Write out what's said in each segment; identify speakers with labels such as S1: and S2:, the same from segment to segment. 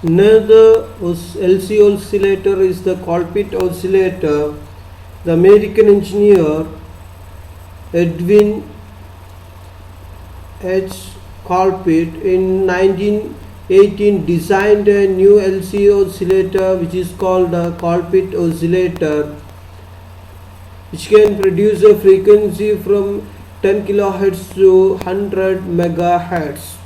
S1: Another LC oscillator is the Colpit oscillator. The American engineer Edwin H. Colpit in 1918 designed a new LC oscillator which is called the Colpit oscillator, which can produce a frequency from 10 kHz to 100 MHz.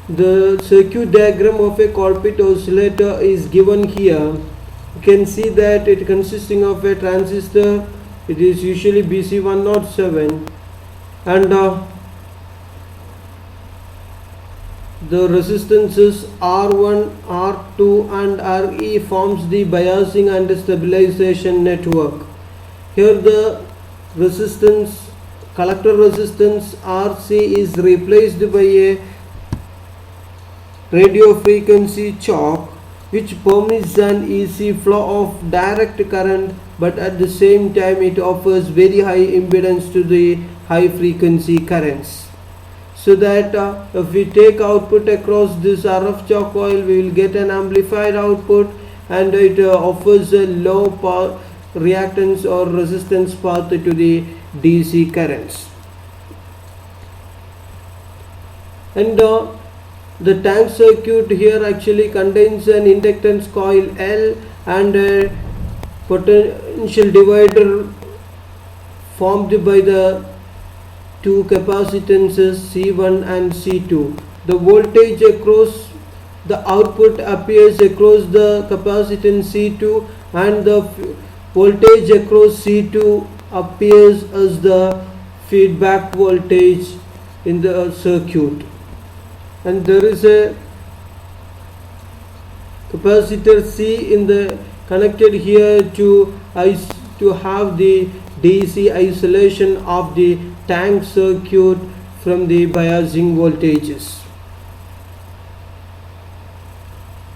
S1: The circuit diagram of a Colpit oscillator is given here. You can see that it consisting of a transistor. It is usually BC107, and the resistances R1, R2 and RE forms the biasing and stabilization network. Here the resistance, collector resistance RC is replaced by a radio frequency choke, which permits an easy flow of direct current, but at the same time it offers very high impedance to the high frequency currents. So that if we take output across this RF choke coil, we will get an amplified output, and it offers a low power reactance or resistance path to the DC currents. And the tank circuit here actually contains an inductance coil L and a potential divider formed by the two capacitances C1 and C2. The voltage across the output appears across the capacitance C2, and the voltage across C2 appears as the feedback voltage in the circuit. And there is a capacitor C in the connected here to have the DC isolation of the tank circuit from the biasing voltages.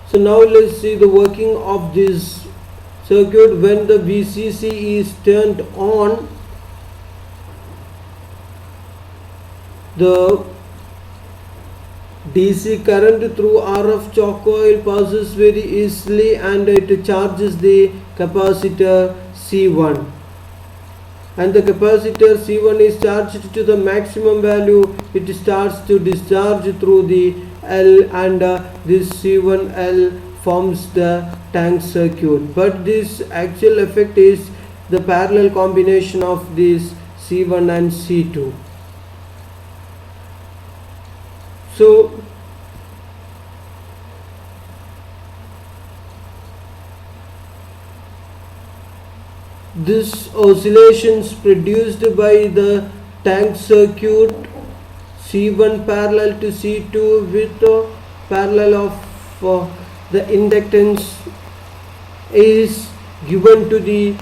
S1: So now let's see the working of this circuit. When the VCC is turned on, the DC current through RF choke coil passes very easily, and it charges the capacitor C1, and the capacitor C1 is charged to the maximum value. It starts to discharge through the L, and this C1L forms the tank circuit. But this actual effect is the parallel combination of this C1 and C2. So this oscillations produced by the tank circuit C1 parallel to C2 with parallel of the inductance is given to the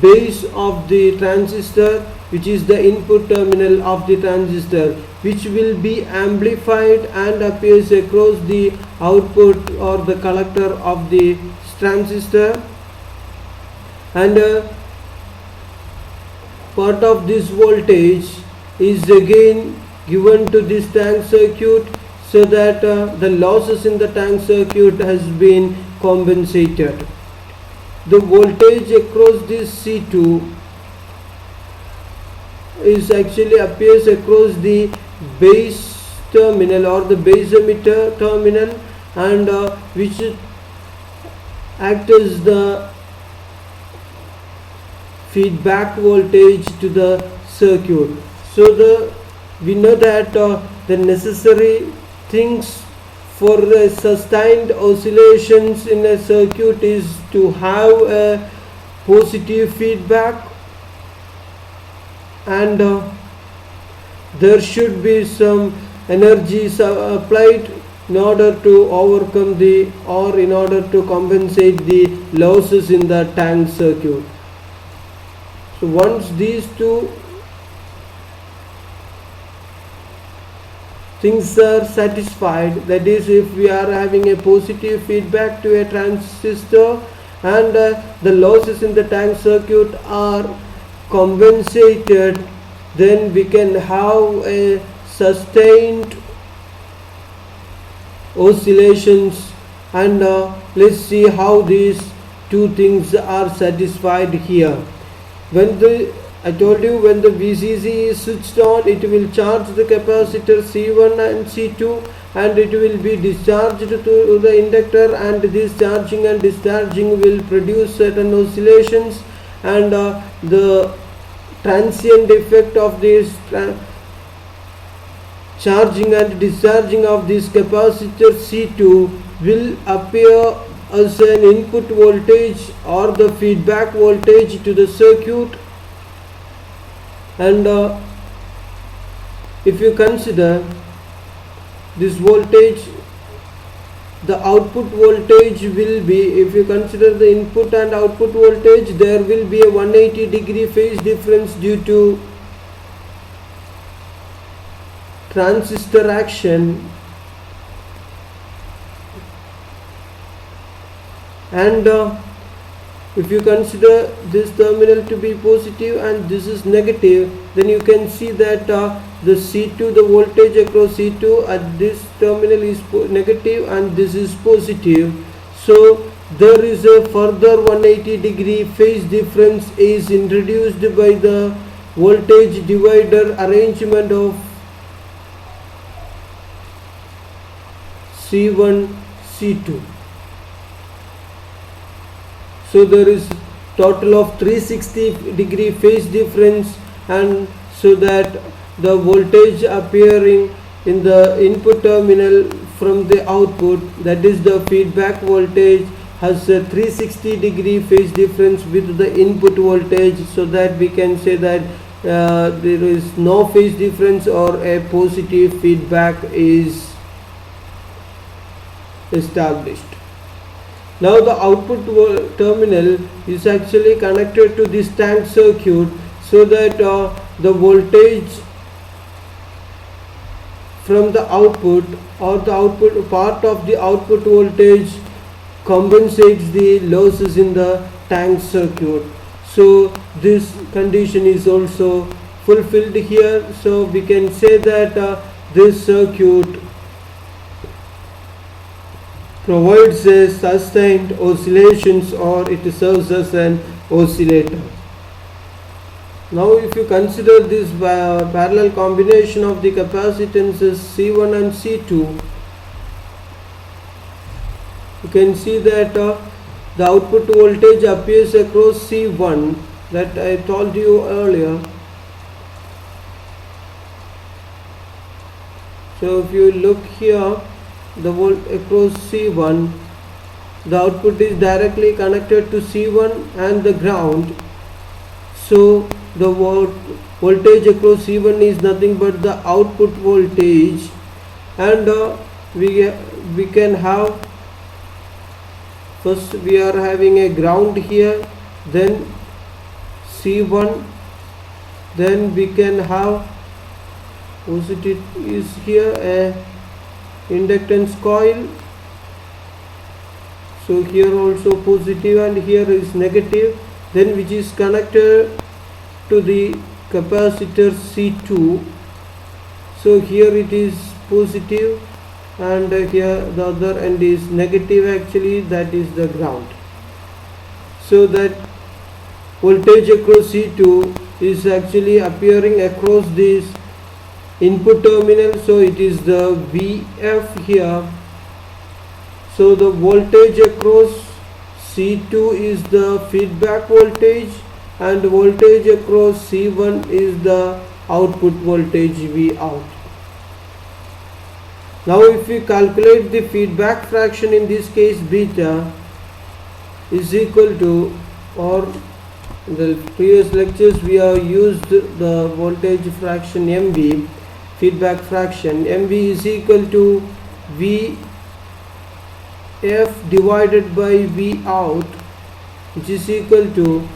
S1: base of the transistor, which is the input terminal of the transistor, which will be amplified and appears across the output or the collector of the transistor, and part of this voltage is again given to this tank circuit, so that the losses in the tank circuit has been compensated. The voltage across this C2 is actually appears across the base terminal or the base emitter terminal, and which acts as the feedback voltage to the circuit. So we know that the necessary things for sustained oscillations in a circuit is to have a positive feedback, and there should be some energy applied in order to overcome in order to compensate the losses in the tank circuit. So once these two things are satisfied, that is, if we are having a positive feedback to a transistor and the losses in the tank circuit are compensated, then we can have a sustained oscillations and let's see how these two things are satisfied here. When the I told you, when the VCC is switched on, it will charge the capacitor C1 and C2, and it will be discharged to the inductor, and this charging and discharging will produce certain oscillations, and the transient effect of this charging and discharging of this capacitor C2 will appear as an input voltage or the feedback voltage to the circuit. And if you consider this voltage, the output voltage will be, if you consider the input and output voltage, there will be a 180-degree phase difference due to transistor action, and if you consider this terminal to be positive and this is negative, then you can see that the C2, the voltage across C2 at this terminal is negative and this is positive. So there is a further 180-degree phase difference is introduced by the voltage divider arrangement of C1, C2. So there is total of 360-degree phase difference, and so that the voltage appearing in the input terminal from the output, that is the feedback voltage, has a 360-degree phase difference with the input voltage, so that we can say that there is no phase difference or a positive feedback is established. Now the output terminal is actually connected to this tank circuit, so that the voltage from the output or the output part of the output voltage compensates the losses in the tank circuit. So this condition is also fulfilled here. So we can say that this circuit provides a sustained oscillations, or it serves as an oscillator. Now if you consider this parallel combination of the capacitances C1 and C2, you can see that the output voltage appears across C1 that I told you earlier. So if you look here, the volt across C1, the output is directly connected to C1 and the ground. So the voltage across C1 is nothing but the output voltage, and we can have, first we are having a ground here, then C1, then we can have positive is here a inductance coil, so here also positive and here is negative, then which is connected to the capacitor C2. So here it is positive and here the other end is negative, actually that is the ground. So that voltage across C2 is actually appearing across this input terminal, so it is the VF here. So the voltage across C2 is the feedback voltage, and voltage across C1 is the output voltage V out. Now if we calculate the feedback fraction, in this case beta is equal to, or in the previous lectures we have used the voltage fraction MV, feedback fraction MV is equal to VF divided by V out, which is equal to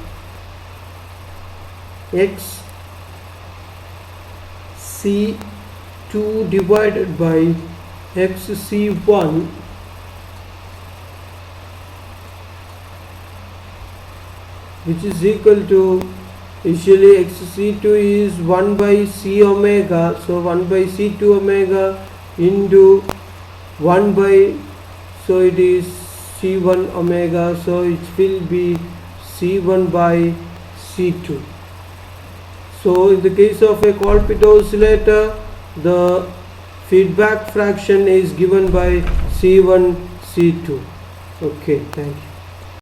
S1: XC2 divided by XC1, which is equal to, usually XC2 is 1 by C omega, so 1 by C2 omega into 1 by, so it is C1 omega, so it will be C1 by C2. So in the case of a Colpitts oscillator, the feedback fraction is given by C1 C2. Okay, thank you.